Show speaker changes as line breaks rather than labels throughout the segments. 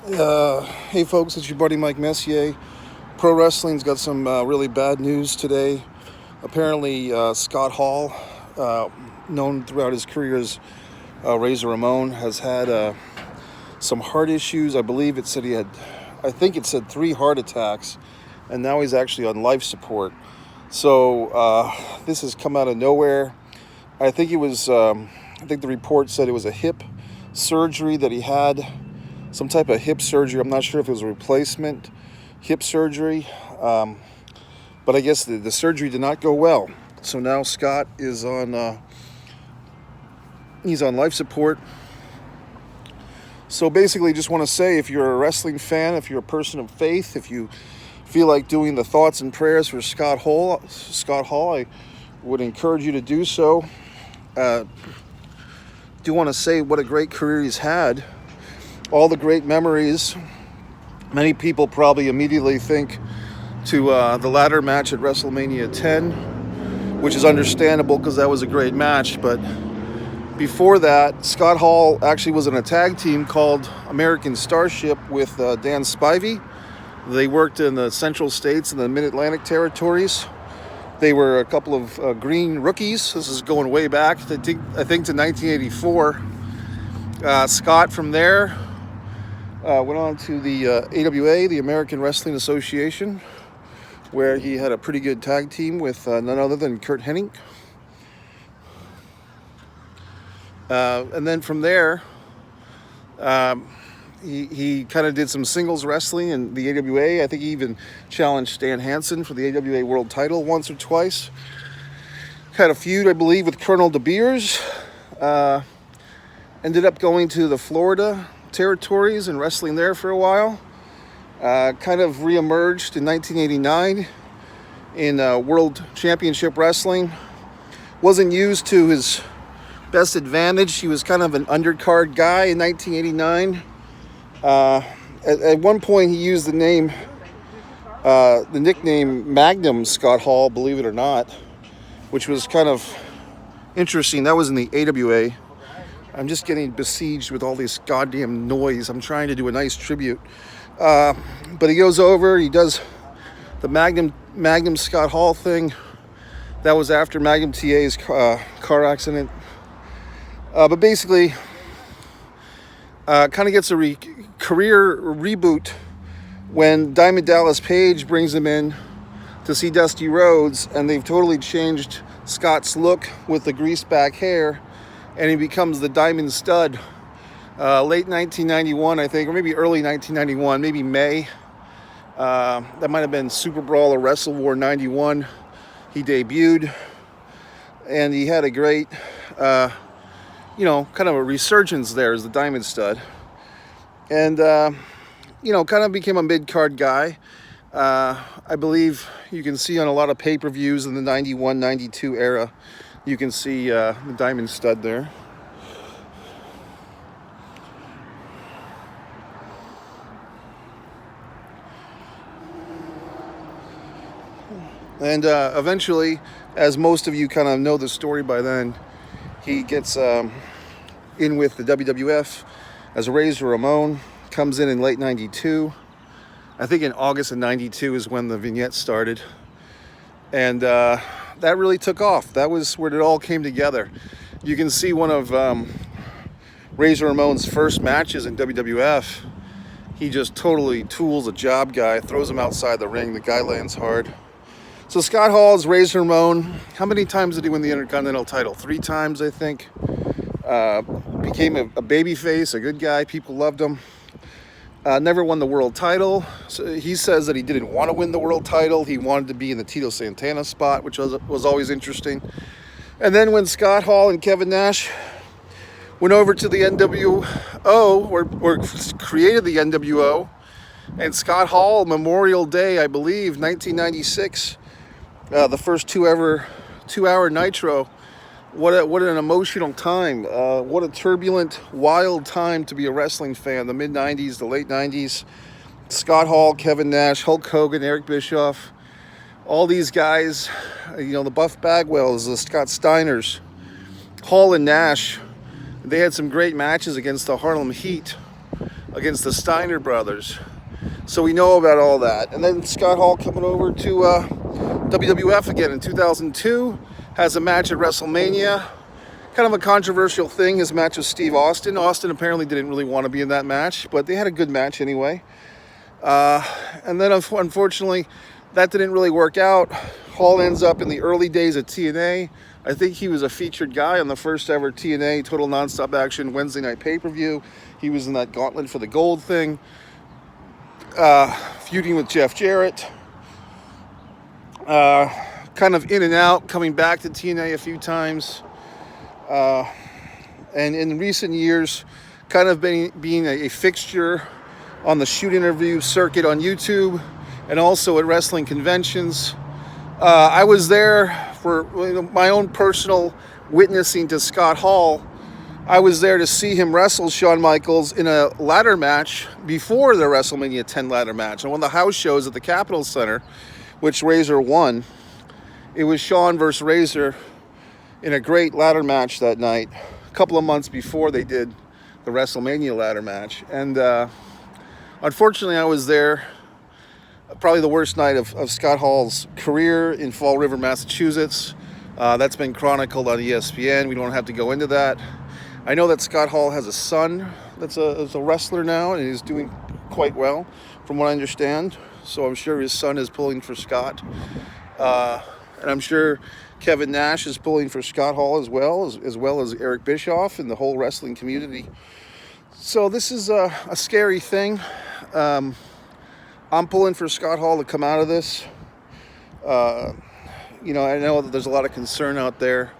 Hey folks, it's your buddy Mike Messier. Pro Wrestling's got some really bad news today. Apparently, Scott Hall, known throughout his career as Razor Ramon, has had some heart issues. I think it said 3 heart attacks, and now he's actually on life support. So this has come out of nowhere. I think the report said it was a hip surgery that he had. Some type of hip surgery. I'm not sure if it was a replacement hip surgery, but I guess the surgery did not go well. So now Scott is he's on life support. So basically, just want to say, if you're a wrestling fan, if you're a person of faith, if you feel like doing the thoughts and prayers for Scott Hall, I would encourage you to do so. Do want to say what a great career he's had. All the great memories. Many people probably immediately think to the ladder match at WrestleMania 10, which is understandable because that was a great match. But before that, Scott Hall actually was in a tag team called American Starship with Dan Spivey. They worked in the Central States and the Mid-Atlantic territories. They were a couple of green rookies. This is going way back, I think to 1984. Scott from there went on to the AWA, the American Wrestling Association, where he had a pretty good tag team with none other than Curt Hennig. And then from there, he kind of did some singles wrestling in the AWA. I think he even challenged Stan Hansen for the AWA World Title once or twice. Had a feud, I believe, with Colonel De Beers. Ended up going to the Florida territories and wrestling there for a while. Kind of reemerged in 1989 in World Championship Wrestling. Wasn't used to his best advantage. He was kind of an undercard guy in 1989. At one point, he used the nickname Magnum Scott Hall, believe it or not, which was kind of interesting. That was in the AWA. I'm just getting besieged with all this goddamn noise. I'm trying to do a nice tribute. But he goes over, he does the Magnum Scott Hall thing. That was after Magnum TA's car accident. But basically, kind of gets a career reboot when Diamond Dallas Page brings him in to see Dusty Rhodes, and they've totally changed Scott's look with the greased back hair, and he becomes the Diamond Stud. Late 1991, I think, or maybe early 1991, maybe May. That might have been Super Brawl or Wrestle War 91. He debuted, and he had a great, kind of a resurgence there as the Diamond Stud. And, kind of became a mid-card guy. I believe you can see on a lot of pay-per-views in the 91, 92 era, you can see the Diamond Stud there. And eventually, as most of you kind of know the story by then, he gets in with the WWF as Razor Ramon, comes in late 92. I think in August of 92 is when the vignette started. And that really took off. That was where it all came together. You can see one of Razor Ramon's first matches in WWF. He just totally tools a job guy, throws him outside the ring. The guy lands hard. So Scott Hall is Razor Ramon. How many times did he win the Intercontinental title? 3 times, I think. Became a babyface, a good guy. People loved him. Never won the world title. So he says that he didn't want to win the world title. He wanted to be in the Tito Santana spot, which was always interesting. And then when Scott Hall and Kevin Nash went over to the NWO, or created the NWO, and Scott Hall, Memorial Day, I believe, 1996, the first 2-hour Nitro. What an emotional time. What a turbulent, wild time to be a wrestling fan. The mid-90s, the late 90s. Scott Hall, Kevin Nash, Hulk Hogan, Eric Bischoff. All these guys, the Buff Bagwells, the Scott Steiners, Hall and Nash. They had some great matches against the Harlem Heat. against the Steiner brothers. So we know about all that. And then Scott Hall coming over to WWF again in 2002, has a match at WrestleMania. Kind of a controversial thing, his match with Steve Austin. Austin apparently didn't really want to be in that match, but they had a good match anyway. And then unfortunately, that didn't really work out. Hall ends up in the early days of TNA. I think he was a featured guy on the first ever TNA Total Nonstop Action Wednesday night pay-per-view. He was in that Gauntlet for the Gold thing, feuding with Jeff Jarrett. Kind of in and out, coming back to TNA a few times. And in recent years, kind of being a fixture on the shoot interview circuit on YouTube and also at wrestling conventions. I was there for my own personal witnessing to Scott Hall. I was there to see him wrestle Shawn Michaels in a ladder match before the WrestleMania 10 ladder match. On one of the house shows at the Capitol Center, which Razor won. It was Shawn versus Razor in a great ladder match that night, a couple of months before they did the WrestleMania ladder match. And unfortunately, I was there, probably the worst night of Scott Hall's career in Fall River, Massachusetts. That's been chronicled on ESPN. We don't have to go into that. I know that Scott Hall has a son that's a wrestler now, and he's doing quite well, from what I understand. So I'm sure his son is pulling for Scott. And I'm sure Kevin Nash is pulling for Scott Hall as well as Eric Bischoff and the whole wrestling community. So this is a scary thing. I'm pulling for Scott Hall to come out of this. You know, I know that there's a lot of concern out there,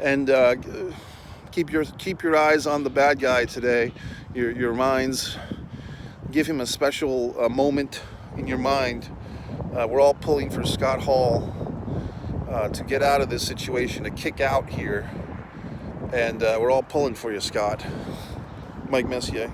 and keep your eyes on the bad guy today. Your minds. Give him a special moment in your mind. We're all pulling for Scott Hall to get out of this situation, to kick out here, and we're all pulling for you, Scott. Mike Messier.